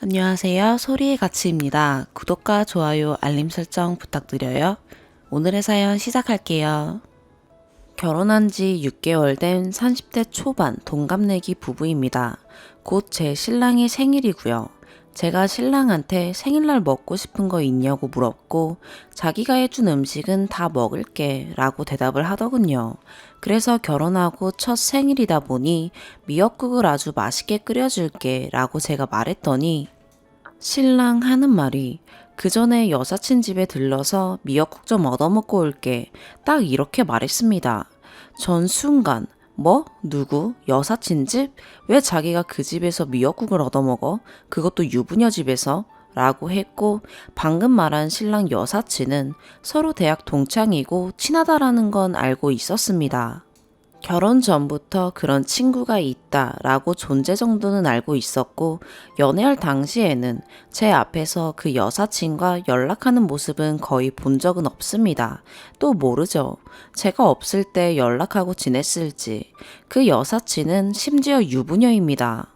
안녕하세요. 소리의 가치입니다. 구독과 좋아요, 알림 설정 부탁드려요. 오늘의 사연 시작할게요. 결혼한 지 6개월 된 30대 초반 동갑내기 부부입니다. 곧 제 신랑의 생일이고요. 제가 신랑한테 생일날 먹고 싶은 거 있냐고 물었고 자기가 해준 음식은 다 먹을게 라고 대답을 하더군요. 그래서 결혼하고 첫 생일이다 보니 미역국을 아주 맛있게 끓여줄게 라고 제가 말했더니 신랑 하는 말이 그 전에 여사친 집에 들러서 미역국 좀 얻어먹고 올게. 딱 이렇게 말했습니다. 전 순간 뭐? 누구? 여사친 집? 왜 자기가 그 집에서 미역국을 얻어먹어? 그것도 유부녀 집에서? 라고 했고 방금 말한 신랑 여사친은 서로 대학 동창이고 친하다라는 건 알고 있었습니다. 결혼 전부터 그런 친구가 있다라고 존재 정도는 알고 있었고 연애할 당시에는 제 앞에서 그 여사친과 연락하는 모습은 거의 본 적은 없습니다. 또 모르죠. 제가 없을 때 연락하고 지냈을지. 그 여사친은 심지어 유부녀입니다.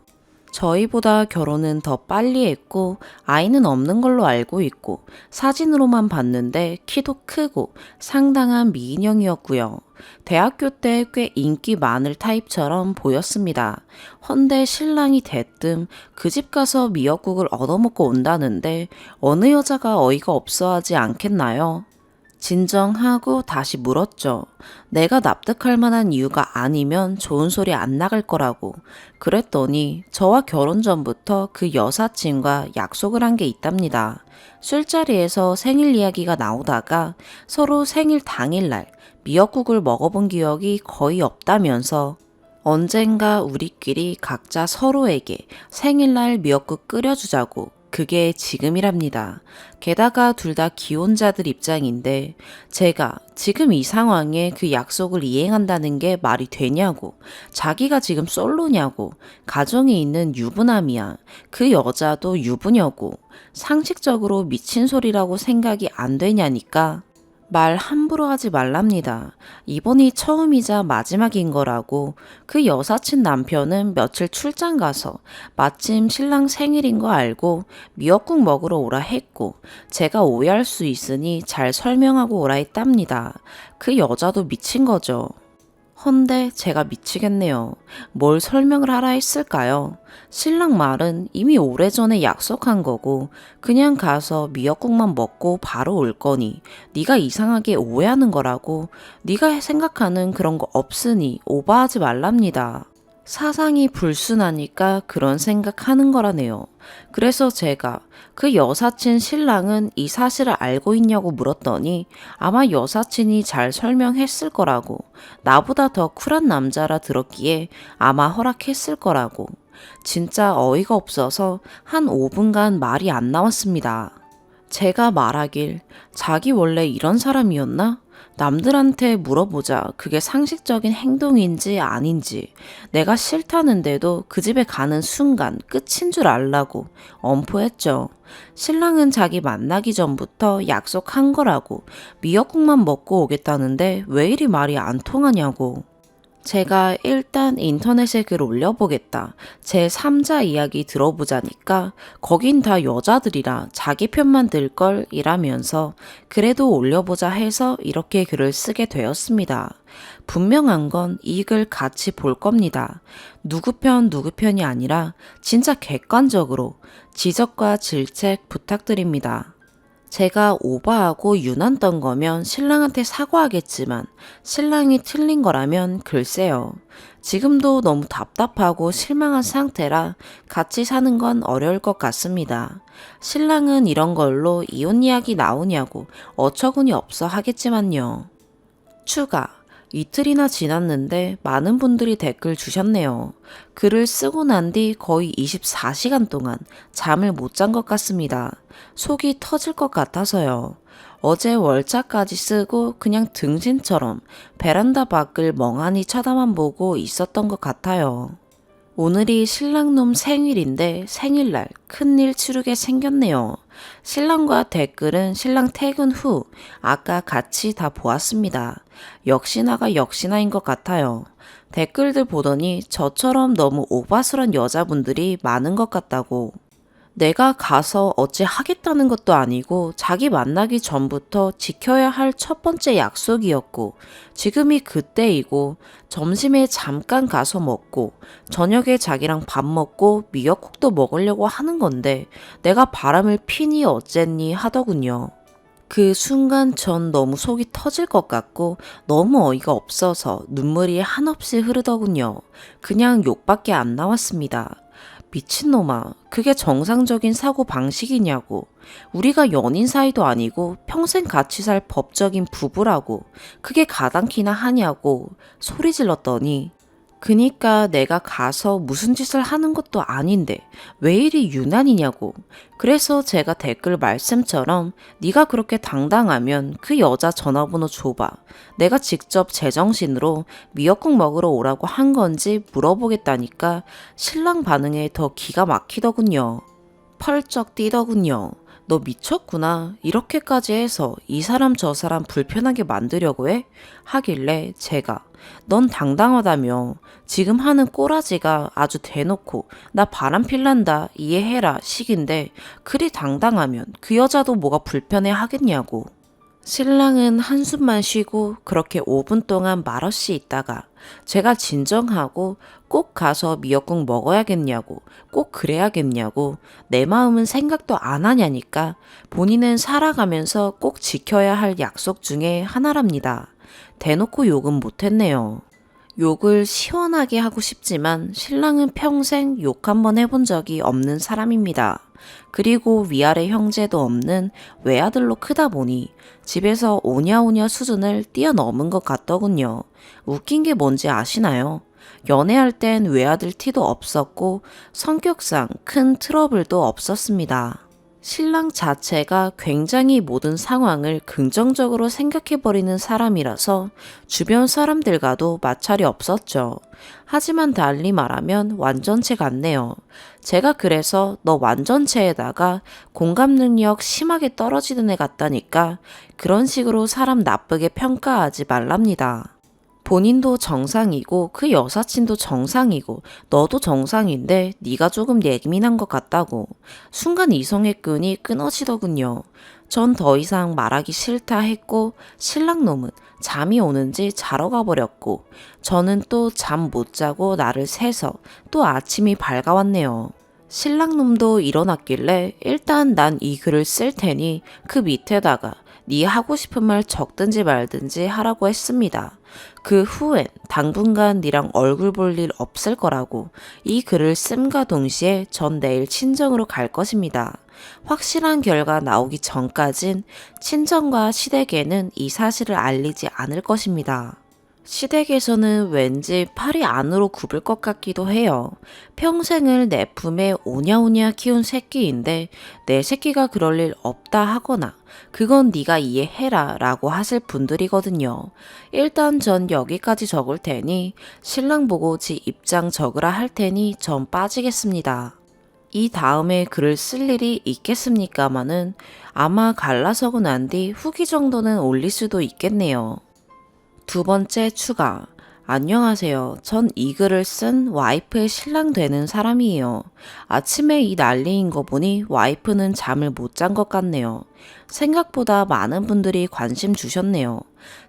저희보다 결혼은 더 빨리 했고 아이는 없는 걸로 알고 있고 사진으로만 봤는데 키도 크고 상당한 미인형이었고요. 대학교 때 꽤 인기 많을 타입처럼 보였습니다. 헌데 신랑이 대뜸 그 집 가서 미역국을 얻어먹고 온다는데 어느 여자가 어이가 없어 하지 않겠나요? 진정하고 다시 물었죠. 내가 납득할 만한 이유가 아니면 좋은 소리 안 나갈 거라고. 그랬더니 저와 결혼 전부터 그 여사친과 약속을 한 게 있답니다. 술자리에서 생일 이야기가 나오다가 서로 생일 당일날 미역국을 먹어본 기억이 거의 없다면서 언젠가 우리끼리 각자 서로에게 생일날 미역국 끓여주자고. 그게 지금이랍니다. 게다가 둘 다 기혼자들 입장인데 제가 지금 이 상황에 그 약속을 이행한다는 게 말이 되냐고, 자기가 지금 솔로냐고, 가정이 있는 유부남이야. 그 여자도 유부녀고 상식적으로 미친 소리라고 생각이 안 되냐니까 말 함부로 하지 말랍니다. 이번이 처음이자 마지막인 거라고. 그 여사친 남편은 며칠 출장 가서 마침 신랑 생일인 거 알고 미역국 먹으러 오라 했고 제가 오해할 수 있으니 잘 설명하고 오라 했답니다. 그 여자도 미친 거죠. 헌데 제가 미치겠네요. 뭘 설명을 하라 했을까요? 신랑 말은 이미 오래전에 약속한 거고 그냥 가서 미역국만 먹고 바로 올 거니 네가 이상하게 오해하는 거라고. 네가 생각하는 그런 거 없으니 오버하지 말랍니다. 사상이 불순하니까 그런 생각하는 거라네요. 그래서 제가 그 여사친 신랑은 이 사실을 알고 있냐고 물었더니 아마 여사친이 잘 설명했을 거라고. 나보다 더 쿨한 남자라 들었기에 아마 허락했을 거라고. 진짜 어이가 없어서 한 5분간 말이 안 나왔습니다. 제가 말하길 자기 원래 이런 사람이었나? 남들한테 물어보자 그게 상식적인 행동인지 아닌지. 내가 싫다는데도 그 집에 가는 순간 끝인 줄 알라고 엄포했죠. 신랑은 자기 만나기 전부터 약속한 거라고 미역국만 먹고 오겠다는데 왜 이리 말이 안 통하냐고. 제가 일단 인터넷에 글 올려보겠다. 제 3자 이야기 들어보자니까 거긴 다 여자들이라 자기 편만 들걸 이라면서 그래도 올려보자 해서 이렇게 글을 쓰게 되었습니다. 분명한 건 이 글 같이 볼 겁니다. 누구 편 누구 편이 아니라 진짜 객관적으로 지적과 질책 부탁드립니다. 제가 오버하고 유난 떤 거면 신랑한테 사과하겠지만 신랑이 틀린 거라면 글쎄요. 지금도 너무 답답하고 실망한 상태라 같이 사는 건 어려울 것 같습니다. 신랑은 이런 걸로 이혼 이야기 나오냐고 어처구니 없어 하겠지만요. 추가. 이틀이나 지났는데 많은 분들이 댓글 주셨네요. 글을 쓰고 난 뒤 거의 24시간 동안 잠을 못 잔 것 같습니다. 속이 터질 것 같아서요. 어제 월차까지 쓰고 그냥 등신처럼 베란다 밖을 멍하니 쳐다만 보고 있었던 것 같아요. 오늘이 신랑놈 생일인데 생일날 큰일 치르게 생겼네요. 신랑과 댓글은 신랑 퇴근 후 아까 같이 다 보았습니다. 역시나가 역시나인 것 같아요. 댓글들 보더니 저처럼 너무 오바술한 여자분들이 많은 것 같다고. 내가 가서 어찌 하겠다는 것도 아니고 자기 만나기 전부터 지켜야 할 첫 번째 약속이었고 지금이 그때이고 점심에 잠깐 가서 먹고 저녁에 자기랑 밥 먹고 미역국도 먹으려고 하는 건데 내가 바람을 피니 어쨌니 하더군요. 그 순간 전 너무 속이 터질 것 같고 너무 어이가 없어서 눈물이 한없이 흐르더군요. 그냥 욕밖에 안 나왔습니다. 미친놈아, 그게 정상적인 사고 방식이냐고. 우리가 연인 사이도 아니고 평생 같이 살 법적인 부부라고. 그게 가당키나 하냐고 소리 질렀더니 그니까 내가 가서 무슨 짓을 하는 것도 아닌데 왜 이리 유난이냐고. 그래서 제가 댓글 말씀처럼 네가 그렇게 당당하면 그 여자 전화번호 줘봐. 내가 직접 제정신으로 미역국 먹으러 오라고 한 건지 물어보겠다니까 신랑 반응에 더 기가 막히더군요. 펄쩍 뛰더군요. 너 미쳤구나. 이렇게까지 해서 이 사람 저 사람 불편하게 만들려고 해? 하길래 제가 넌 당당하다며. 지금 하는 꼬라지가 아주 대놓고 나 바람 필란다 이해해라 식인데 그리 당당하면 그 여자도 뭐가 불편해 하겠냐고. 신랑은 한숨만 쉬고 그렇게 5분 동안 말없이 있다가 제가 진정하고 꼭 가서 미역국 먹어야겠냐고, 꼭 그래야겠냐고, 내 마음은 생각도 안 하냐니까 본인은 살아가면서 꼭 지켜야 할 약속 중에 하나랍니다. 대놓고 욕은 못했네요. 욕을 시원하게 하고 싶지만 신랑은 평생 욕 한 번 해본 적이 없는 사람입니다. 그리고 위아래 형제도 없는 외아들로 크다 보니 집에서 오냐오냐 수준을 뛰어넘은 것 같더군요. 웃긴 게 뭔지 아시나요? 연애할 땐 외아들 티도 없었고 성격상 큰 트러블도 없었습니다. 신랑 자체가 굉장히 모든 상황을 긍정적으로 생각해버리는 사람이라서 주변 사람들과도 마찰이 없었죠. 하지만 달리 말하면 완전체 같네요. 제가 그래서 너 완전체에다가 공감 능력 심하게 떨어지는 애 같다니까 그런 식으로 사람 나쁘게 평가하지 말랍니다. 본인도 정상이고 그 여사친도 정상이고 너도 정상인데 네가 조금 예민한 것 같다고. 순간 이성의 끈이 끊어지더군요. 전 더 이상 말하기 싫다 했고 신랑 놈은 잠이 오는지 자러 가버렸고 저는 또 잠 못 자고 나를 새서 또 아침이 밝아왔네요. 신랑 놈도 일어났길래 일단 난 이 글을 쓸 테니 그 밑에다가 네 하고 싶은 말 적든지 말든지 하라고 했습니다. 그 후엔 당분간 니랑 얼굴 볼 일 없을 거라고. 이 글을 씀과 동시에 전 내일 친정으로 갈 것입니다. 확실한 결과 나오기 전까진 친정과 시댁에는 이 사실을 알리지 않을 것입니다. 시댁에서는 왠지 팔이 안으로 굽을 것 같기도 해요. 평생을 내 품에 오냐오냐 키운 새끼인데 내 새끼가 그럴 일 없다 하거나 그건 네가 이해해라 라고 하실 분들이거든요. 일단 전 여기까지 적을 테니 신랑 보고 지 입장 적으라 할 테니 전 빠지겠습니다. 이 다음에 글을 쓸 일이 있겠습니까마는 아마 갈라서고 난 뒤 후기 정도는 올릴 수도 있겠네요. 두 번째 추가. 안녕하세요. 전 이 글을 쓴 와이프의 신랑 되는 사람이에요. 아침에 이 난리인 거 보니 와이프는 잠을 못 잔 것 같네요. 생각보다 많은 분들이 관심 주셨네요.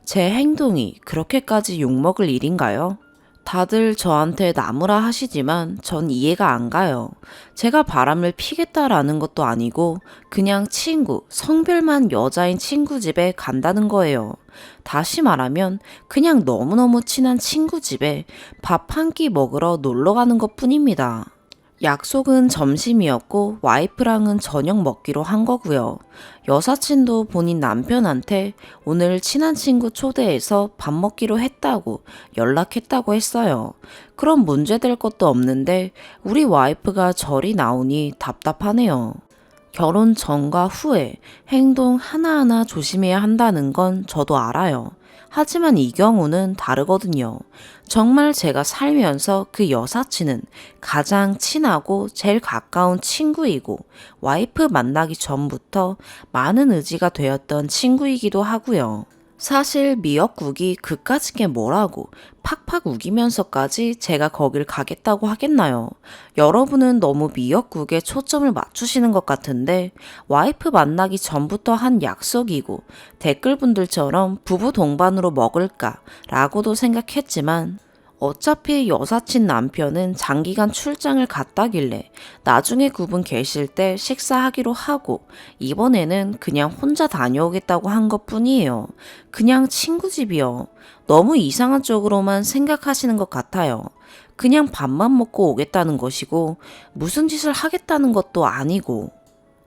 제 행동이 그렇게까지 욕먹을 일인가요? 다들 저한테 나무라 하시지만 전 이해가 안 가요. 제가 바람을 피겠다라는 것도 아니고 그냥 친구, 성별만 여자인 친구 집에 간다는 거예요. 다시 말하면 그냥 너무너무 친한 친구 집에 밥 한 끼 먹으러 놀러 가는 것 뿐입니다. 약속은 점심이었고 와이프랑은 저녁 먹기로 한 거고요. 여사친도 본인 남편한테 오늘 친한 친구 초대해서 밥 먹기로 했다고 연락했다고 했어요. 그럼 문제될 것도 없는데 우리 와이프가 저리 나오니 답답하네요. 결혼 전과 후에 행동 하나하나 조심해야 한다는 건 저도 알아요. 하지만 이 경우는 다르거든요. 정말 제가 살면서 그 여사친은 가장 친하고 제일 가까운 친구이고 와이프 만나기 전부터 많은 의지가 되었던 친구이기도 하고요. 사실 미역국이 그까짓 게 뭐라고 팍팍 우기면서까지 제가 거길 가겠다고 하겠나요? 여러분은 너무 미역국에 초점을 맞추시는 것 같은데 와이프 만나기 전부터 한 약속이고 댓글분들처럼 부부 동반으로 먹을까 라고도 생각했지만 어차피 여사친 남편은 장기간 출장을 갔다길래 나중에 그분 계실 때 식사하기로 하고 이번에는 그냥 혼자 다녀오겠다고 한 것뿐이에요. 그냥 친구 집이요. 너무 이상한 쪽으로만 생각하시는 것 같아요. 그냥 밥만 먹고 오겠다는 것이고 무슨 짓을 하겠다는 것도 아니고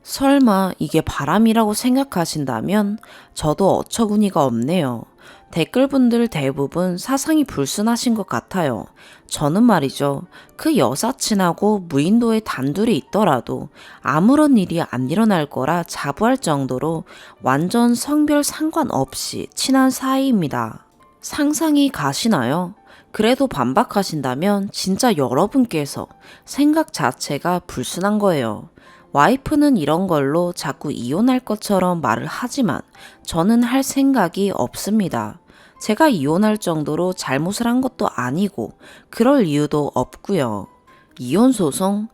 설마 이게 바람이라고 생각하신다면 저도 어처구니가 없네요. 댓글분들 대부분 사상이 불순하신 것 같아요. 저는 말이죠. 그 여사친하고 무인도에 단둘이 있더라도 아무런 일이 안 일어날 거라 자부할 정도로 완전 성별 상관없이 친한 사이입니다. 상상이 가시나요? 그래도 반박하신다면 진짜 여러분께서 생각 자체가 불순한 거예요. 와이프는 이런 걸로 자꾸 이혼할 것처럼 말을 하지만 저는 할 생각이 없습니다. 제가 이혼할 정도로 잘못을 한 것도 아니고 그럴 이유도 없고요. 이혼 소송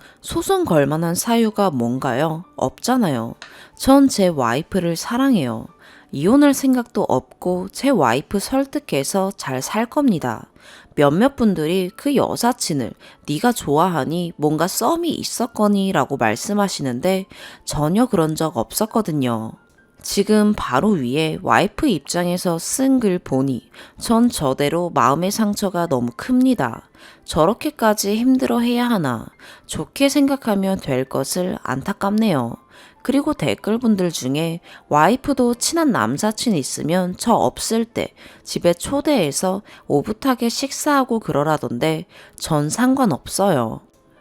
걸 만한 사유가 뭔가요? 없잖아요. 전 제 와이프를 사랑해요. 이혼할 생각도 없고 제 와이프 설득해서 잘 살 겁니다. 몇몇 분들이 그 여사친을 네가 좋아하니 뭔가 썸이 있었거니 라고 말씀하시는데 전혀 그런 적 없었거든요. 지금 바로 위에 와이프 입장에서 쓴 글 보니 전 저대로 마음의 상처가 너무 큽니다. 저렇게까지 힘들어 해야 하나 좋게 생각하면 될 것을 안타깝네요. 그리고 댓글분들 중에 와이프도 친한 남사친 있으면 저 없을 때 집에 초대해서 오붓하게 식사하고 그러라던데 전 상관없어요.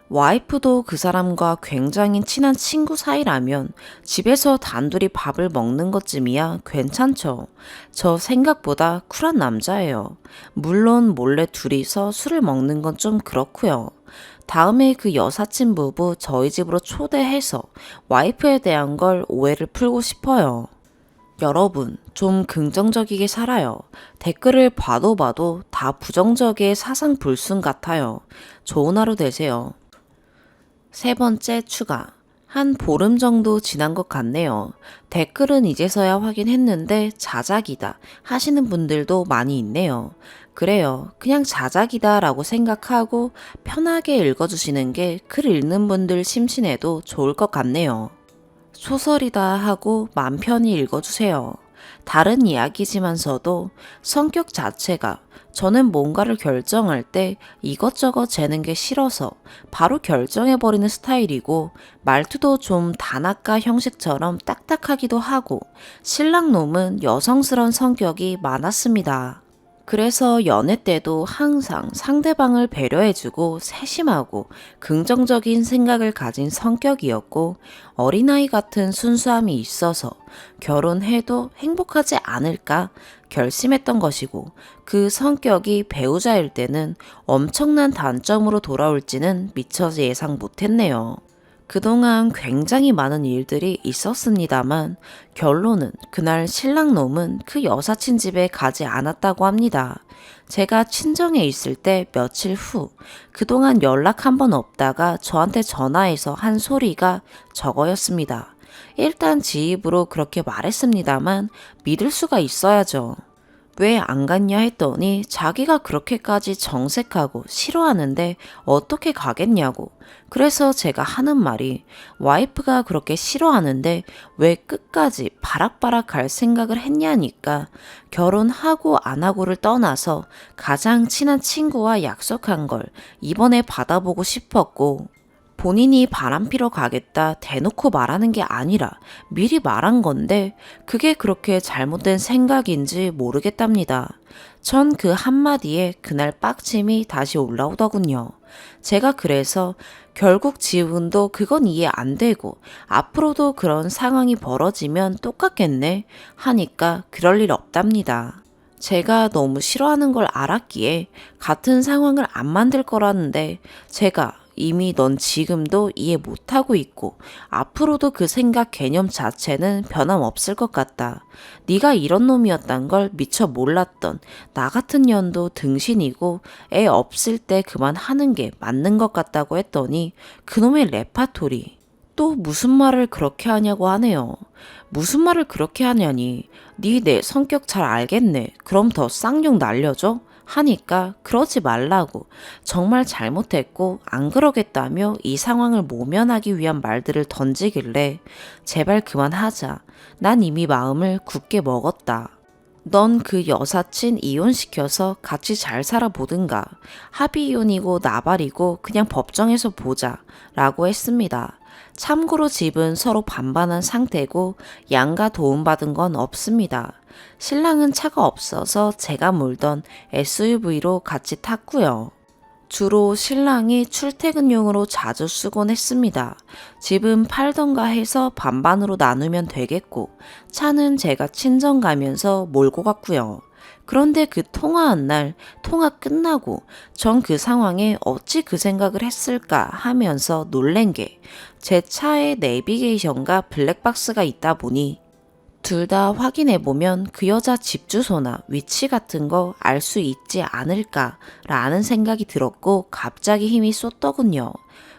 와이프도 그 사람과 굉장히 친한 친구 사이라면 집에서 단둘이 밥을 먹는 것쯤이야 괜찮죠. 저 생각보다 쿨한 남자예요. 물론 몰래 둘이서 술을 먹는 건 좀 그렇고요. 다음에 그 여사친 부부 저희 집으로 초대해서 와이프에 대한 걸 오해를 풀고 싶어요. 여러분, 좀 긍정적이게 살아요. 댓글을 봐도 다 부정적의 사상 불순 같아요. 좋은 하루 되세요. 세 번째 추가. 한 보름 정도 지난 것 같네요. 댓글은 이제서야 확인했는데 자작이다 하시는 분들도 많이 있네요. 그래요. 그냥 자작이다 라고 생각하고 편하게 읽어주시는 게 글 읽는 분들 심신에도 좋을 것 같네요. 소설이다 하고 맘 편히 읽어주세요. 다른 이야기지만서도 성격 자체가 저는 뭔가를 결정할 때 이것저것 재는 게 싫어서 바로 결정해버리는 스타일이고 말투도 좀 단아까 형식처럼 딱딱하기도 하고 신랑놈은 여성스러운 성격이 많았습니다. 그래서 연애 때도 항상 상대방을 배려해주고 세심하고 긍정적인 생각을 가진 성격이었고 어린아이 같은 순수함이 있어서 결혼해도 행복하지 않을까 결심했던 것이고 그 성격이 배우자일 때는 엄청난 단점으로 돌아올지는 미처 예상 못했네요. 그동안 굉장히 많은 일들이 있었습니다만 결론은 그날 신랑놈은 그 여사친 집에 가지 않았다고 합니다. 제가 친정에 있을 때 며칠 후 그동안 연락 한 번 없다가 저한테 전화해서 한 소리가 저거였습니다. 일단 지 입으로 그렇게 말했습니다만 믿을 수가 있어야죠. 왜 안 갔냐 했더니 자기가 그렇게까지 정색하고 싫어하는데 어떻게 가겠냐고. 그래서 제가 하는 말이 와이프가 그렇게 싫어하는데 왜 끝까지 바락바락 갈 생각을 했냐니까 결혼하고 안 하고를 떠나서 가장 친한 친구와 약속한 걸 이번에 받아보고 싶었고 본인이 바람피러 가겠다 대놓고 말하는 게 아니라 미리 말한 건데 그게 그렇게 잘못된 생각인지 모르겠답니다. 전 그 한마디에 그날 빡침이 다시 올라오더군요. 제가 그래서 결국 지훈도 그건 이해 안 되고 앞으로도 그런 상황이 벌어지면 똑같겠네 하니까 그럴 일 없답니다. 제가 너무 싫어하는 걸 알았기에 같은 상황을 안 만들 거라는데 제가 이미 넌 지금도 이해 못하고 있고 앞으로도 그 생각 개념 자체는 변함없을 것 같다. 네가 이런 놈이었단 걸 미처 몰랐던 나 같은 년도 등신이고 애 없을 때 그만하는 게 맞는 것 같다고 했더니 그놈의 레파토리. 또 무슨 말을 그렇게 하냐고 하네요. 무슨 말을 그렇게 하냐니. 네 내 성격 잘 알겠네. 그럼 더 쌍욕 날려줘? 하니까 그러지 말라고 정말 잘못했고 안 그러겠다며 이 상황을 모면하기 위한 말들을 던지길래 제발 그만하자. 난 이미 마음을 굳게 먹었다. 넌 그 여사친 이혼시켜서 같이 잘 살아보든가. 합의 이혼이고 나발이고 그냥 법정에서 보자 라고 했습니다. 참고로 집은 서로 반반한 상태고 양가 도움받은 건 없습니다. 신랑은 차가 없어서 제가 몰던 SUV로 같이 탔고요. 주로 신랑이 출퇴근용으로 자주 쓰곤 했습니다. 집은 팔던가 해서 반반으로 나누면 되겠고 차는 제가 친정 가면서 몰고 갔고요. 그런데 그 통화한 날 통화 끝나고 전 그 상황에 어찌 그 생각을 했을까 하면서 놀란 게 제 차에 내비게이션과 블랙박스가 있다 보니 둘 다 확인해보면 그 여자 집 주소나 위치 같은 거 알 수 있지 않을까라는 생각이 들었고 갑자기 힘이 쏟더군요.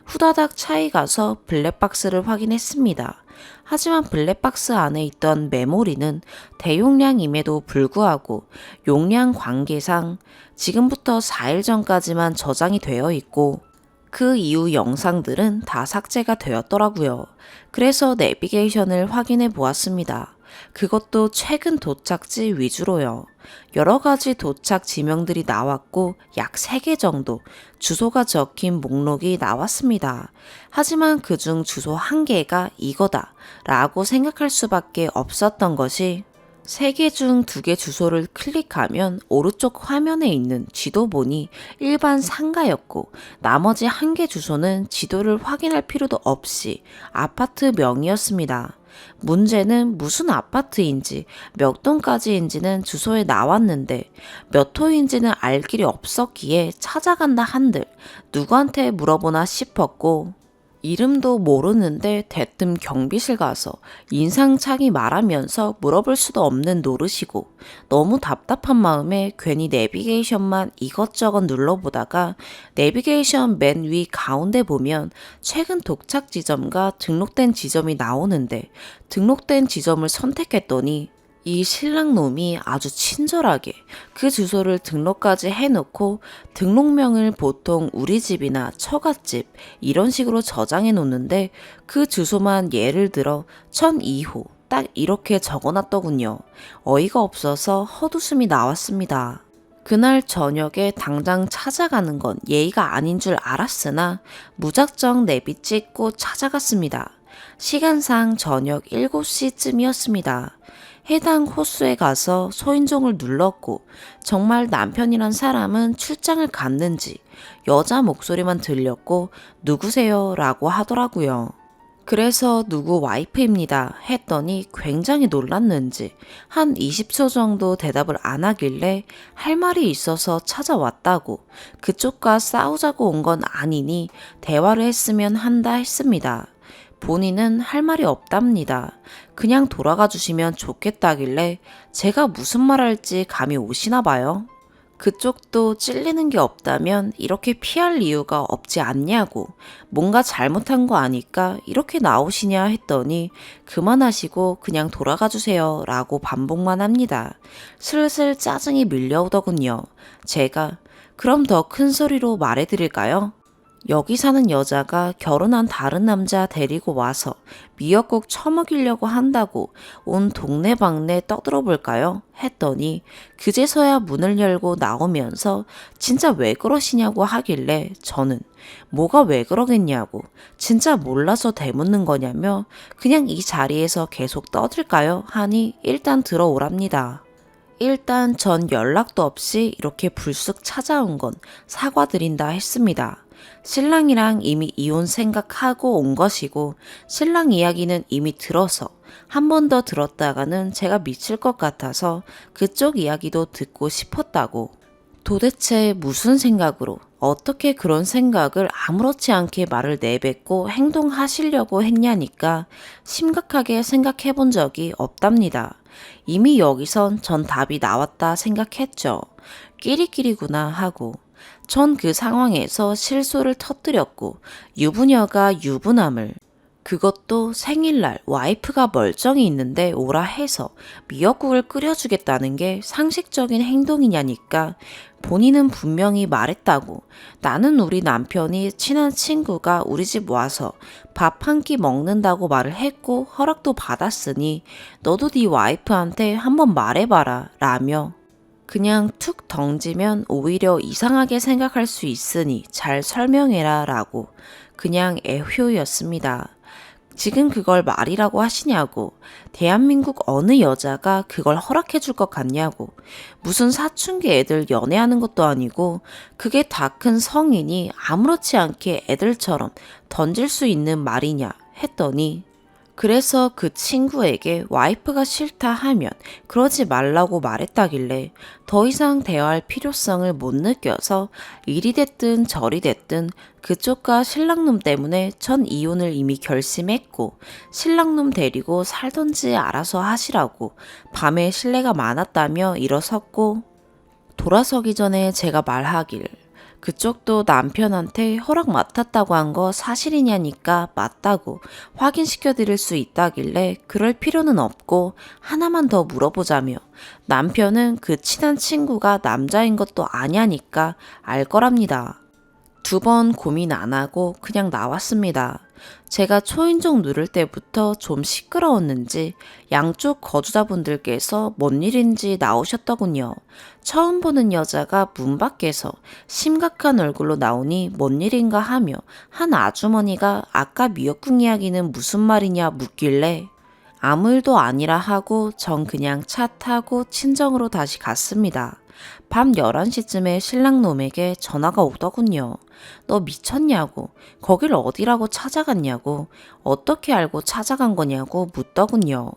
후다닥 차에 가서 블랙박스를 확인했습니다. 하지만 블랙박스 안에 있던 메모리는 대용량임에도 불구하고 용량 관계상 지금부터 4일 전까지만 저장이 되어 있고 그 이후 영상들은 다 삭제가 되었더라고요. 그래서 내비게이션을 확인해 보았습니다. 그것도 최근 도착지 위주로요. 여러 가지 도착 지명들이 나왔고 약 3개 정도 주소가 적힌 목록이 나왔습니다. 하지만 그중 주소 1개가 이거다 라고 생각할 수밖에 없었던 것이 3개 중 2개 주소를 클릭하면 오른쪽 화면에 있는 지도본이 일반 상가였고 나머지 1개 주소는 지도를 확인할 필요도 없이 아파트 명이었습니다. 문제는 무슨 아파트인지 몇 동까지인지는 주소에 나왔는데 몇 호인지는 알 길이 없었기에 찾아간다 한들 누구한테 물어보나 싶었고 이름도 모르는데 대뜸 경비실 가서 인상착의 말하면서 물어볼 수도 없는 노릇이고 너무 답답한 마음에 괜히 내비게이션만 이것저것 눌러보다가 내비게이션 맨 위 가운데 보면 최근 도착 지점과 등록된 지점이 나오는데 등록된 지점을 선택했더니 이 신랑놈이 아주 친절하게 그 주소를 등록까지 해놓고 등록명을 보통 우리 집이나 처갓집 이런 식으로 저장해 놓는데 그 주소만 예를 들어 1002호 딱 이렇게 적어놨더군요. 어이가 없어서 헛웃음이 나왔습니다. 그날 저녁에 당장 찾아가는 건 예의가 아닌 줄 알았으나 무작정 내비 찍고 찾아갔습니다. 시간상 저녁 7시쯤이었습니다. 해당 호수에 가서 소인종을 눌렀고 정말 남편이란 사람은 출장을 갔는지 여자 목소리만 들렸고 누구세요? 라고 하더라고요. 그래서 누구 와이프입니다 했더니 굉장히 놀랐는지 한 20초 정도 대답을 안 하길래 할 말이 있어서 찾아왔다고 그쪽과 싸우자고 온 건 아니니 대화를 했으면 한다 했습니다. 본인은 할 말이 없답니다. 그냥 돌아가 주시면 좋겠다길래 제가 무슨 말 할지 감이 오시나 봐요. 그쪽도 찔리는 게 없다면 이렇게 피할 이유가 없지 않냐고 뭔가 잘못한 거 아니까 이렇게 나오시냐 했더니 그만하시고 그냥 돌아가 주세요 라고 반복만 합니다. 슬슬 짜증이 밀려오더군요. 제가 그럼 더 큰 소리로 말해드릴까요? 여기 사는 여자가 결혼한 다른 남자 데리고 와서 미역국 처먹이려고 한다고 온 동네방네 떠들어 볼까요? 했더니 그제서야 문을 열고 나오면서 진짜 왜 그러시냐고 하길래 저는 뭐가 왜 그러겠냐고 진짜 몰라서 되묻는 거냐며 그냥 이 자리에서 계속 떠들까요? 하니 일단 들어오랍니다. 일단 전 연락도 없이 이렇게 불쑥 찾아온 건 사과드린다 했습니다. 신랑이랑 이미 이혼 생각하고 온 것이고 신랑 이야기는 이미 들어서 한 번 더 들었다가는 제가 미칠 것 같아서 그쪽 이야기도 듣고 싶었다고 도대체 무슨 생각으로 어떻게 그런 생각을 아무렇지 않게 말을 내뱉고 행동하시려고 했냐니까 심각하게 생각해 본 적이 없답니다. 이미 여기선 전 답이 나왔다 생각했죠. 끼리끼리구나 하고. 전 그 상황에서 실수를 터뜨렸고 유부녀가 유부남을 그것도 생일날 와이프가 멀쩡히 있는데 오라 해서 미역국을 끓여주겠다는 게 상식적인 행동이냐니까 본인은 분명히 말했다고 나는 우리 남편이 친한 친구가 우리 집 와서 밥 한 끼 먹는다고 말을 했고 허락도 받았으니 너도 네 와이프한테 한번 말해봐라 라며 그냥 툭 던지면 오히려 이상하게 생각할 수 있으니 잘 설명해라 라고 그냥 애효였습니다. 지금 그걸 말이라고 하시냐고. 대한민국 어느 여자가 그걸 허락해 줄 것 같냐고. 무슨 사춘기 애들 연애하는 것도 아니고 그게 다 큰 성인이 아무렇지 않게 애들처럼 던질 수 있는 말이냐 했더니 그래서 그 친구에게 와이프가 싫다 하면 그러지 말라고 말했다길래 더 이상 대화할 필요성을 못 느껴서 이리 됐든 저리 됐든 그쪽과 신랑놈 때문에 전 이혼을 이미 결심했고 신랑놈 데리고 살던지 알아서 하시라고 밤에 실례가 많았다며 일어섰고 돌아서기 전에 제가 말하길 그쪽도 남편한테 허락 맡았다고 한 거 사실이냐니까 맞다고 확인시켜 드릴 수 있다길래 그럴 필요는 없고 하나만 더 물어보자며 남편은 그 친한 친구가 남자인 것도 아냐니까 알 거랍니다. 2번 고민 안 하고 그냥 나왔습니다. 제가 초인종 누를 때부터 좀 시끄러웠는지 양쪽 거주자분들께서 뭔 일인지 나오셨더군요. 처음 보는 여자가 문 밖에서 심각한 얼굴로 나오니 뭔 일인가 하며 한 아주머니가 아까 미역국 이야기는 무슨 말이냐 묻길래 아무 일도 아니라 하고 전 그냥 차 타고 친정으로 다시 갔습니다. 밤 11시쯤에 신랑놈에게 전화가 오더군요. 너 미쳤냐고, 거길 어디라고 찾아갔냐고, 어떻게 알고 찾아간 거냐고 묻더군요.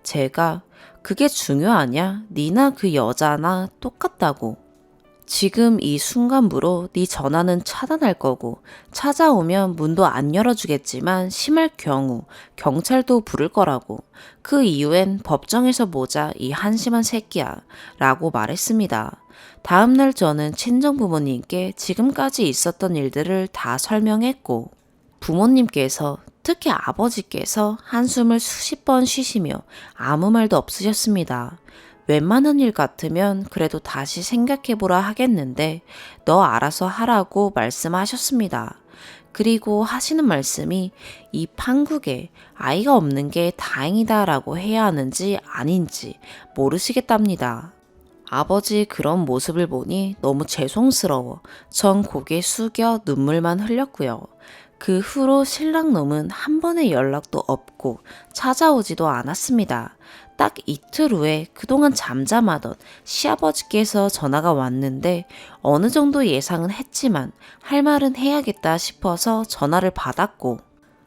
제가 그게 중요하냐? 니나 그 여자나 똑같다고. 지금 이 순간부로 네 전화는 차단할 거고 찾아오면 문도 안 열어주겠지만 심할 경우 경찰도 부를 거라고. 그 이후엔 법정에서 보자 이 한심한 새끼야 라고 말했습니다. 다음날 저는 친정부모님께 지금까지 있었던 일들을 다 설명했고 부모님께서 특히 아버지께서 한숨을 수십 번 쉬시며 아무 말도 없으셨습니다. 웬만한 일 같으면 그래도 다시 생각해보라 하겠는데 너 알아서 하라고 말씀하셨습니다. 그리고 하시는 말씀이 이 판국에 아이가 없는 게 다행이다라고 해야 하는지 아닌지 모르시겠답니다. 아버지 그런 모습을 보니 너무 죄송스러워 전 고개 숙여 눈물만 흘렸고요. 그 후로 신랑놈은 한 번의 연락도 없고 찾아오지도 않았습니다. 딱 이틀 후에 그동안 잠잠하던 시아버지께서 전화가 왔는데 어느 정도 예상은 했지만 할 말은 해야겠다 싶어서 전화를 받았고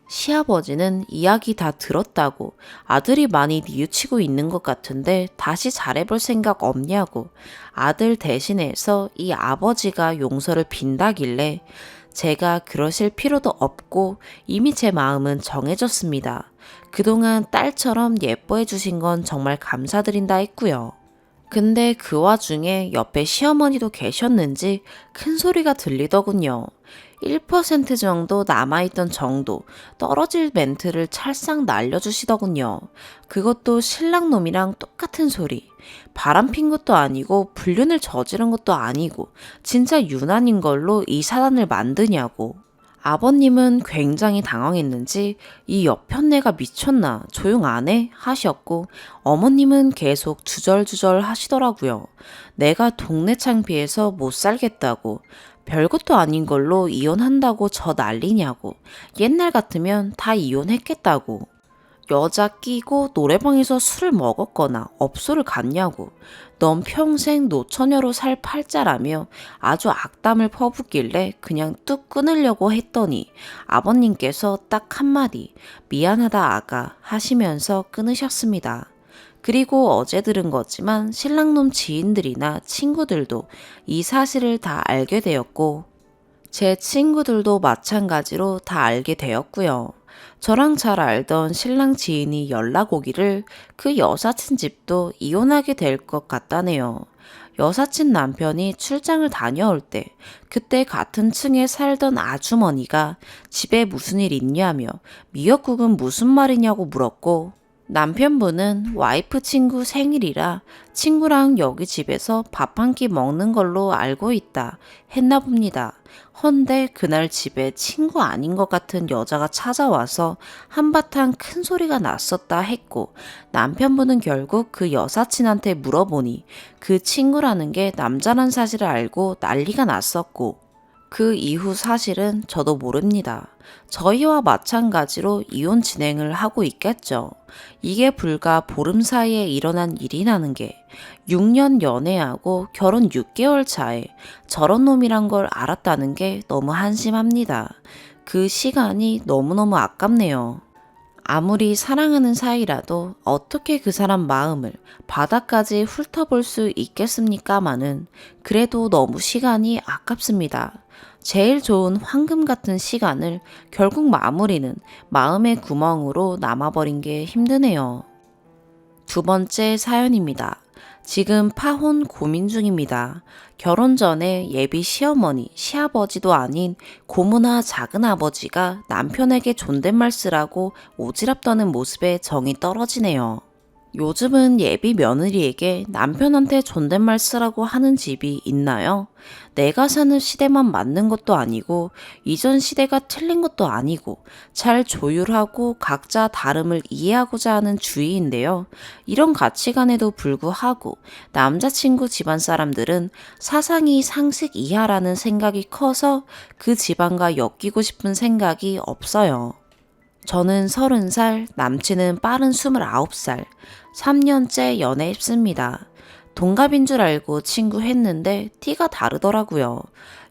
시아버지는 이야기 다 들었다고 아들이 많이 뉘우치고 있는 것 같은데 다시 잘해볼 생각 없냐고 아들 대신해서 이 아버지가 용서를 빈다길래 제가 그러실 필요도 없고 이미 제 마음은 정해졌습니다. 그동안 딸처럼 예뻐해 주신 건 정말 감사드린다 했고요. 근데 그 와중에 옆에 시어머니도 계셨는지 큰 소리가 들리더군요. 1% 정도 남아있던 정도 떨어질 멘트를 찰싹 날려주시더군요. 그것도 신랑놈이랑 똑같은 소리. 바람핀 것도 아니고 불륜을 저지른 것도 아니고 진짜 유난인 걸로 이 사단을 만드냐고. 아버님은 굉장히 당황했는지 이 옆편네가 미쳤나 조용 안 해? 하셨고 어머님은 계속 주절주절 하시더라고요. 내가 동네 창피해서 못 살겠다고 별것도 아닌 걸로 이혼한다고 저 난리냐고 옛날 같으면 다 이혼했겠다고 여자 끼고 노래방에서 술을 먹었거나 업소를 갔냐고 넌 평생 노처녀로 살 팔자라며 아주 악담을 퍼붓길래 그냥 뚝 끊으려고 했더니 아버님께서 딱 한마디 미안하다 아가 하시면서 끊으셨습니다. 그리고 어제 들은 거지만 신랑놈 지인들이나 친구들도 이 사실을 다 알게 되었고 제 친구들도 마찬가지로 다 알게 되었고요. 저랑 잘 알던 신랑 지인이 연락 오기를 그 여사친 집도 이혼하게 될 것 같다네요. 여사친 남편이 출장을 다녀올 때 그때 같은 층에 살던 아주머니가 집에 무슨 일 있냐며 미역국은 무슨 말이냐고 물었고, 남편분은 와이프 친구 생일이라 친구랑 여기 집에서 밥 한 끼 먹는 걸로 알고 있다 했나 봅니다. 헌데 그날 집에 친구 아닌 것 같은 여자가 찾아와서 한바탕 큰 소리가 났었다 했고, 남편분은 결국 그 여사친한테 물어보니 그 친구라는 게 남자란 사실을 알고 난리가 났었고, 그 이후 사실은 저도 모릅니다. 저희와 마찬가지로 이혼 진행을 하고 있겠죠. 이게 불과 보름 사이에 일어난 일이라는 게 6년 연애하고 결혼 6개월 차에 저런 놈이란 걸 알았다는 게 너무 한심합니다. 그 시간이 너무너무 아깝네요. 아무리 사랑하는 사이라도 어떻게 그 사람 마음을 바닥까지 훑어볼 수 있겠습니까마는 그래도 너무 시간이 아깝습니다. 제일 좋은 황금 같은 시간을 결국 마무리는 마음의 구멍으로 남아버린 게 힘드네요. 두 번째 사연입니다. 지금 파혼 고민 중입니다. 결혼 전에 예비 시어머니, 시아버지도 아닌 고모나 작은아버지가 남편에게 존댓말 쓰라고 오지랖 떠는 모습에 정이 떨어지네요. 요즘은 예비 며느리에게 남편한테 존댓말 쓰라고 하는 집이 있나요? 내가 사는 시대만 맞는 것도 아니고 이전 시대가 틀린 것도 아니고 잘 조율하고 각자 다름을 이해하고자 하는 주의인데요. 이런 가치관에도 불구하고 남자친구 집안 사람들은 사상이 상식 이하라는 생각이 커서 그 집안과 엮이고 싶은 생각이 없어요. 저는 30살, 남친은 빠른 29살, 3년째 연애했습니다. 동갑인 줄 알고 친구 했는데 티가 다르더라고요.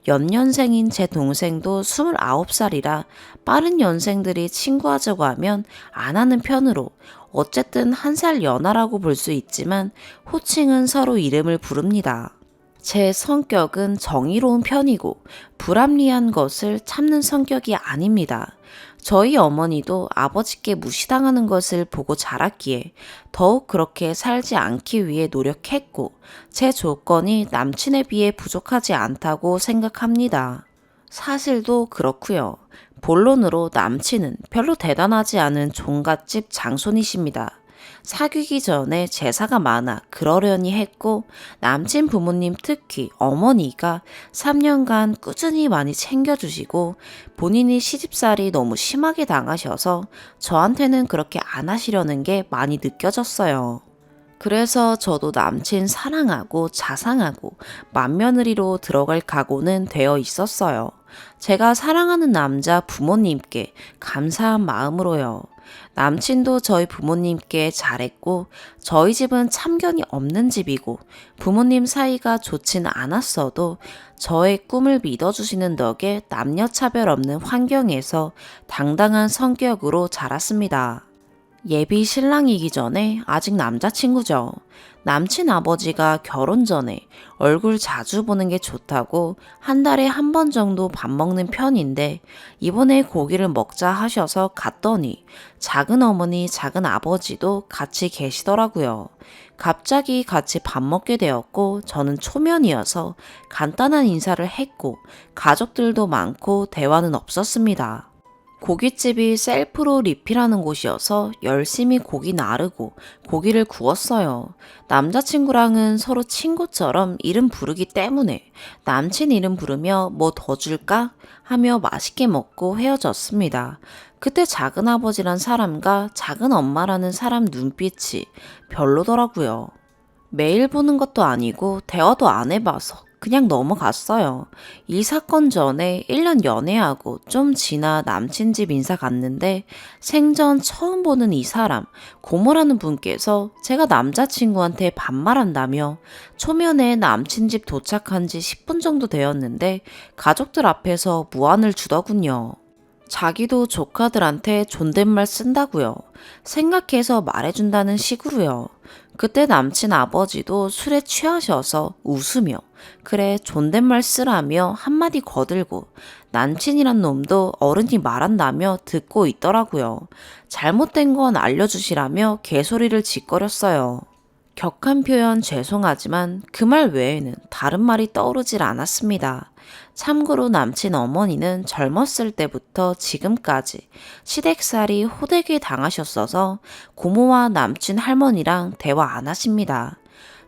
연년생인 제 동생도 29살이라 빠른 연생들이 친구하자고 하면 안 하는 편으로, 어쨌든 한 살 연하라고 볼 수 있지만 호칭은 서로 이름을 부릅니다. 제 성격은 정의로운 편이고 불합리한 것을 참는 성격이 아닙니다. 저희 어머니도 아버지께 무시당하는 것을 보고 자랐기에 더욱 그렇게 살지 않기 위해 노력했고, 제 조건이 남친에 비해 부족하지 않다고 생각합니다. 사실도 그렇고요. 본론으로 남친은 별로 대단하지 않은 종갓집 장손이십니다. 사귀기 전에 제사가 많아 그러려니 했고, 남친 부모님 특히 어머니가 3년간 꾸준히 많이 챙겨주시고 본인이 시집살이 너무 심하게 당하셔서 저한테는 그렇게 안 하시려는 게 많이 느껴졌어요. 그래서 저도 남친 사랑하고 자상하고 맏며느리로 들어갈 각오는 되어 있었어요. 제가 사랑하는 남자 부모님께 감사한 마음으로요. 남친도 저희 부모님께 잘했고, 저희 집은 참견이 없는 집이고 부모님 사이가 좋진 않았어도 저의 꿈을 믿어주시는 덕에 남녀 차별 없는 환경에서 당당한 성격으로 자랐습니다. 예비 신랑이기 전에 아직 남자친구죠. 남친 아버지가 결혼 전에 얼굴 자주 보는 게 좋다고 한 달에 한 번 정도 밥 먹는 편인데, 이번에 고기를 먹자 하셔서 갔더니 작은 어머니, 작은 아버지도 같이 계시더라고요. 갑자기 같이 밥 먹게 되었고, 저는 초면이어서 간단한 인사를 했고 가족들도 많고 대화는 없었습니다. 고깃집이 셀프로 리필하는 곳이어서 열심히 고기 나르고 고기를 구웠어요. 남자친구랑은 서로 친구처럼 이름 부르기 때문에 남친 이름 부르며 뭐 더 줄까? 하며 맛있게 먹고 헤어졌습니다. 그때 작은아버지란 사람과 작은엄마라는 사람 눈빛이 별로더라고요. 매일 보는 것도 아니고 대화도 안 해봐서 그냥 넘어갔어요. 이 사건 전에 1년 연애하고 좀 지나 남친 집 인사 갔는데 생전 처음 보는 이 사람, 고모라는 분께서 제가 남자친구한테 반말한다며 초면에 남친 집 도착한 지 10분 정도 되었는데 가족들 앞에서 무안을 주더군요. 자기도 조카들한테 존댓말 쓴다고요. 생각해서 말해준다는 식으로요. 그때 남친 아버지도 술에 취하셔서 웃으며 그래 존댓말 쓰라며 한마디 거들고 남친이란 놈도 어른이 말한다며 듣고 있더라고요. 잘못된 건 알려주시라며 개소리를 짓거렸어요. 격한 표현 죄송하지만 그 말 외에는 다른 말이 떠오르질 않았습니다. 참고로 남친 어머니는 젊었을 때부터 지금까지 시댁살이 호되게 당하셨어서 고모와 남친 할머니랑 대화 안 하십니다.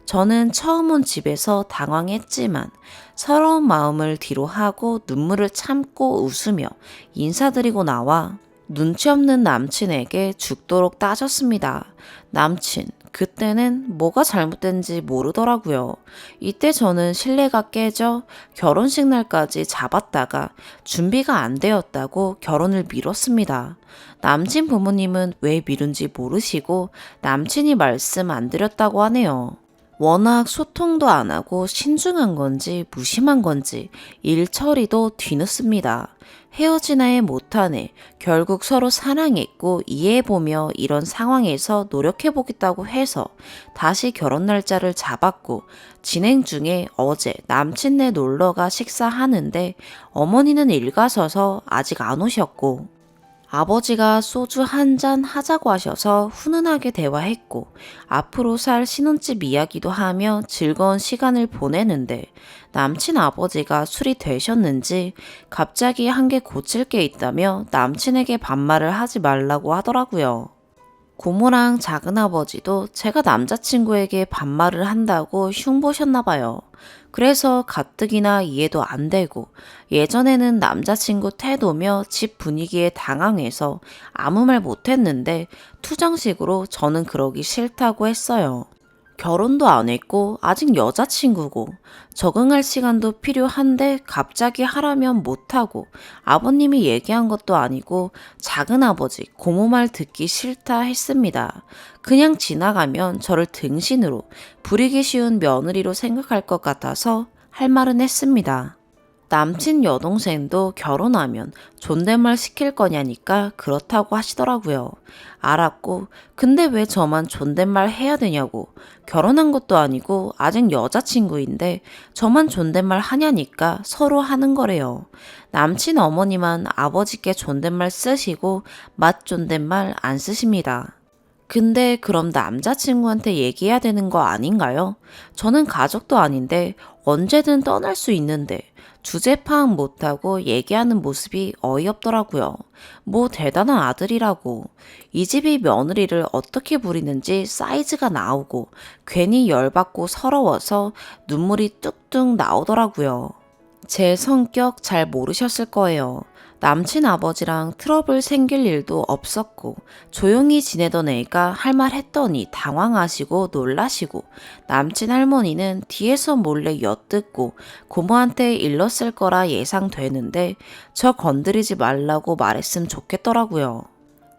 저는 처음 온 집에서 당황했지만 서러운 마음을 뒤로 하고 눈물을 참고 웃으며 인사드리고 나와 눈치 없는 남친에게 죽도록 따졌습니다. 남친, 그때는 뭐가 잘못된지 모르더라고요. 이때 저는 신뢰가 깨져 결혼식 날까지 잡았다가 준비가 안 되었다고 결혼을 미뤘습니다. 남친 부모님은 왜 미룬지 모르시고 남친이 말씀 안 드렸다고 하네요. 워낙 소통도 안 하고 신중한 건지 무심한 건지 일 처리도 뒤늦습니다. 헤어지나 해 못하네. 결국 서로 사랑했고 이해해보며 이런 상황에서 노력해보겠다고 해서 다시 결혼 날짜를 잡았고 진행 중에 어제 남친네 놀러가 식사하는데 어머니는 일 가셔서 아직 안 오셨고 아버지가 소주 한 잔 하자고 하셔서 훈훈하게 대화했고 앞으로 살 신혼집 이야기도 하며 즐거운 시간을 보내는데 남친 아버지가 술이 되셨는지 갑자기 한 개 고칠 게 있다며 남친에게 반말을 하지 말라고 하더라고요. 고모랑 작은아버지도 제가 남자친구에게 반말을 한다고 흉보셨나 봐요. 그래서 가뜩이나 이해도 안 되고 예전에는 남자친구 태도며 집 분위기에 당황해서 아무 말 못했는데 투정식으로 저는 그러기 싫다고 했어요. 결혼도 안 했고 아직 여자친구고 적응할 시간도 필요한데 갑자기 하라면 못하고 아버님이 얘기한 것도 아니고 작은아버지 고모 말 듣기 싫다 했습니다. 그냥 지나가면 저를 등신으로 부리기 쉬운 며느리로 생각할 것 같아서 할 말은 했습니다. 남친 여동생도 결혼하면 존댓말 시킬 거냐니까 그렇다고 하시더라고요. 알았고, 근데 왜 저만 존댓말 해야 되냐고. 결혼한 것도 아니고 아직 여자친구인데 저만 존댓말 하냐니까 서로 하는 거래요. 남친 어머니만 아버지께 존댓말 쓰시고 맛 존댓말 안 쓰십니다. 근데 그럼 남자친구한테 얘기해야 되는 거 아닌가요? 저는 가족도 아닌데 언제든 떠날 수 있는데 주제 파악 못하고 얘기하는 모습이 어이없더라고요. 뭐 대단한 아들이라고. 이 집이 며느리를 어떻게 부리는지 사이즈가 나오고 괜히 열받고 서러워서 눈물이 뚝뚝 나오더라고요. 제 성격 잘 모르셨을 거예요. 남친 아버지랑 트러블 생길 일도 없었고 조용히 지내던 애가 할 말 했더니 당황하시고 놀라시고 남친 할머니는 뒤에서 몰래 엿듣고 고모한테 일렀을 거라 예상되는데 저 건드리지 말라고 말했으면 좋겠더라고요.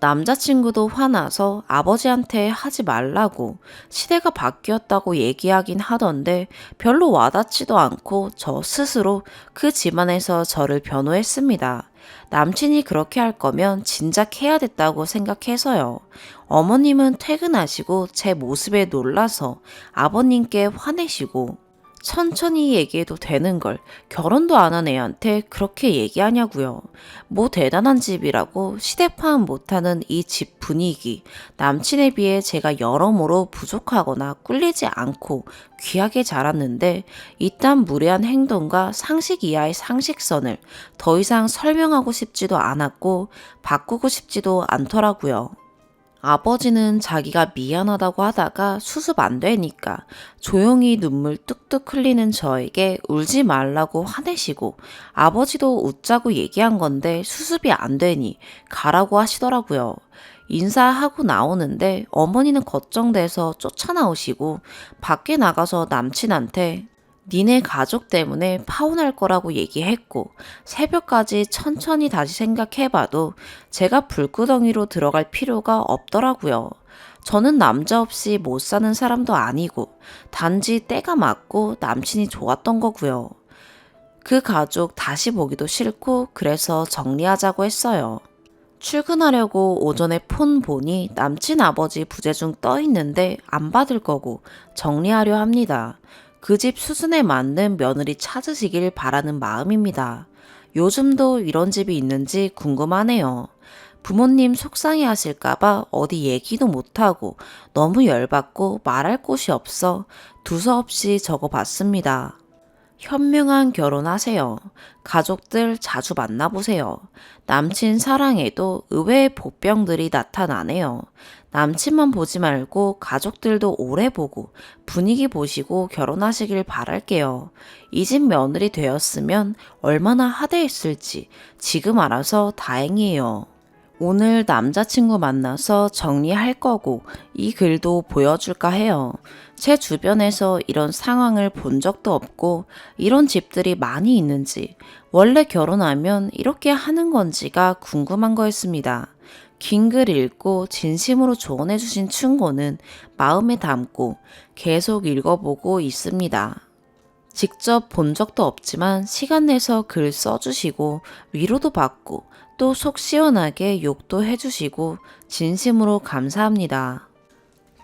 남자친구도 화나서 아버지한테 하지 말라고 시대가 바뀌었다고 얘기하긴 하던데 별로 와닿지도 않고 저 스스로 그 집안에서 저를 변호했습니다. 남친이 그렇게 할 거면 진작 해야 됐다고 생각해서요. 어머님은 퇴근하시고 제 모습에 놀라서 아버님께 화내시고 천천히 얘기해도 되는 걸 결혼도 안 한 애한테 그렇게 얘기하냐고요. 뭐 대단한 집이라고 시대 파악 못하는 이 집 분위기, 남친에 비해 제가 여러모로 부족하거나 꿀리지 않고 귀하게 자랐는데 이딴 무례한 행동과 상식 이하의 상식선을 더 이상 설명하고 싶지도 않았고 바꾸고 싶지도 않더라고요. 아버지는 자기가 미안하다고 하다가 수습 안 되니까 조용히 눈물 뚝뚝 흘리는 저에게 울지 말라고 화내시고 아버지도 웃자고 얘기한 건데 수습이 안 되니 가라고 하시더라고요. 인사하고 나오는데 어머니는 걱정돼서 쫓아나오시고 밖에 나가서 남친한테 니네 가족 때문에 파혼할 거라고 얘기했고 새벽까지 천천히 다시 생각해봐도 제가 불구덩이로 들어갈 필요가 없더라고요. 저는 남자 없이 못 사는 사람도 아니고 단지 때가 맞고 남친이 좋았던 거고요. 그 가족 다시 보기도 싫고 그래서 정리하자고 했어요. 출근하려고 오전에 폰 보니 남친 아버지 부재중 떠 있는데 안 받을 거고 정리하려 합니다. 그 집 수준에 맞는 며느리 찾으시길 바라는 마음입니다. 요즘도 이런 집이 있는지 궁금하네요. 부모님 속상해 하실까봐 어디 얘기도 못하고 너무 열받고 말할 곳이 없어 두서없이 적어봤습니다. 현명한 결혼하세요. 가족들 자주 만나보세요. 남친 사랑에도 의외의 복병들이 나타나네요. 남친만 보지 말고 가족들도 오래 보고 분위기 보시고 결혼하시길 바랄게요. 이 집 며느리 되었으면 얼마나 하대했을지 지금 알아서 다행이에요. 오늘 남자친구 만나서 정리할 거고 이 글도 보여줄까 해요. 제 주변에서 이런 상황을 본 적도 없고 이런 집들이 많이 있는지 원래 결혼하면 이렇게 하는 건지가 궁금한 거였습니다. 긴 글 읽고 진심으로 조언해주신 충고는 마음에 담고 계속 읽어보고 있습니다. 직접 본 적도 없지만 시간 내서 글 써주시고 위로도 받고 또 속 시원하게 욕도 해주시고 진심으로 감사합니다.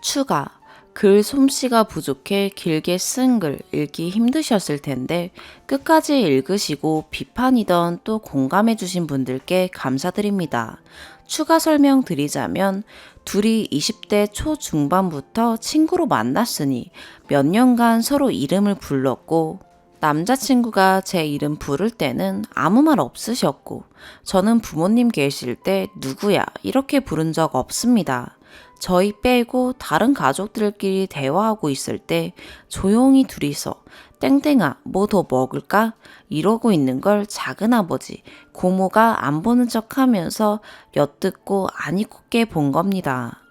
추가. 글 솜씨가 부족해 길게 쓴 글 읽기 힘드셨을 텐데 끝까지 읽으시고 비판이던 또 공감해주신 분들께 감사드립니다. 추가 설명 드리자면 둘이 20대 초중반부터 친구로 만났으니 몇 년간 서로 이름을 불렀고 남자친구가 제 이름 부를 때는 아무 말 없으셨고 저는 부모님 계실 때 누구야 이렇게 부른 적 없습니다. 저희 빼고 다른 가족들끼리 대화하고 있을 때 조용히 둘이서 땡땡아 뭐 더 먹을까? 이러고 있는 걸 작은아버지, 고모가 안 보는 척 하면서 엿듣고 아니꼽게 본 겁니다.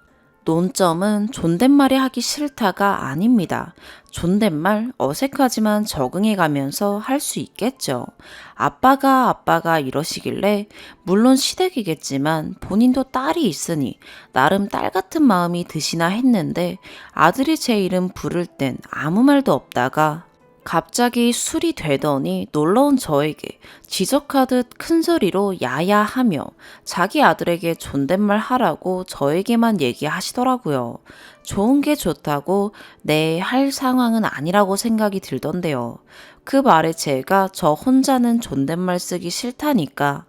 논점은 존댓말이 하기 싫다가 아닙니다. 존댓말 어색하지만 적응해 가면서 할 수 있겠죠. 아빠가 이러시길래 물론 시댁이겠지만 본인도 딸이 있으니 나름 딸 같은 마음이 드시나 했는데 아들이 제 이름 부를 땐 아무 말도 없다가 갑자기 술이 되더니 놀러온 저에게 지적하듯 큰 소리로 야야하며 자기 아들에게 존댓말 하라고 저에게만 얘기하시더라고요. 좋은 게 좋다고 네, 할 상황은 아니라고 생각이 들던데요. 그 말에 제가 저 혼자는 존댓말 쓰기 싫다니까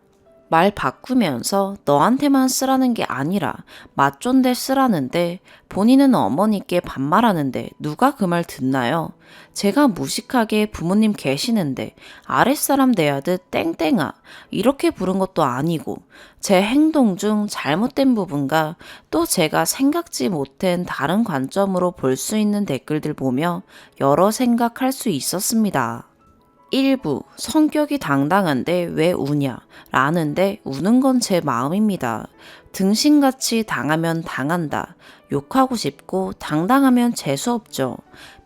말 바꾸면서 너한테만 쓰라는 게 아니라 맞존대 쓰라는데 본인은 어머니께 반말하는데 누가 그 말 듣나요? 제가 무식하게 부모님 계시는데 아랫사람 대하듯 땡땡아 이렇게 부른 것도 아니고 제 행동 중 잘못된 부분과 또 제가 생각지 못한 다른 관점으로 볼 수 있는 댓글들 보며 여러 생각할 수 있었습니다. 일부 성격이 당당한데 왜 우냐 라는데 우는 건 제 마음입니다. 등신같이 당하면 당한다. 욕하고 싶고 당당하면 재수없죠.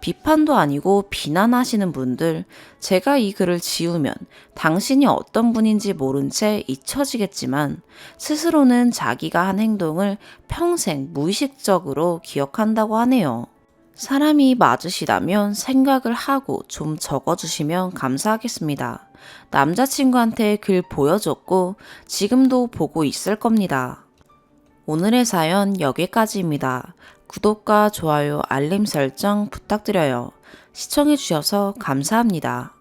비판도 아니고 비난하시는 분들 제가 이 글을 지우면 당신이 어떤 분인지 모른 채 잊혀지겠지만 스스로는 자기가 한 행동을 평생 무의식적으로 기억한다고 하네요. 사람이 맞으시다면 생각을 하고 좀 적어주시면 감사하겠습니다. 남자친구한테 글 보여줬고 지금도 보고 있을 겁니다. 오늘의 사연 여기까지입니다. 구독과 좋아요, 알림 설정 부탁드려요. 시청해주셔서 감사합니다.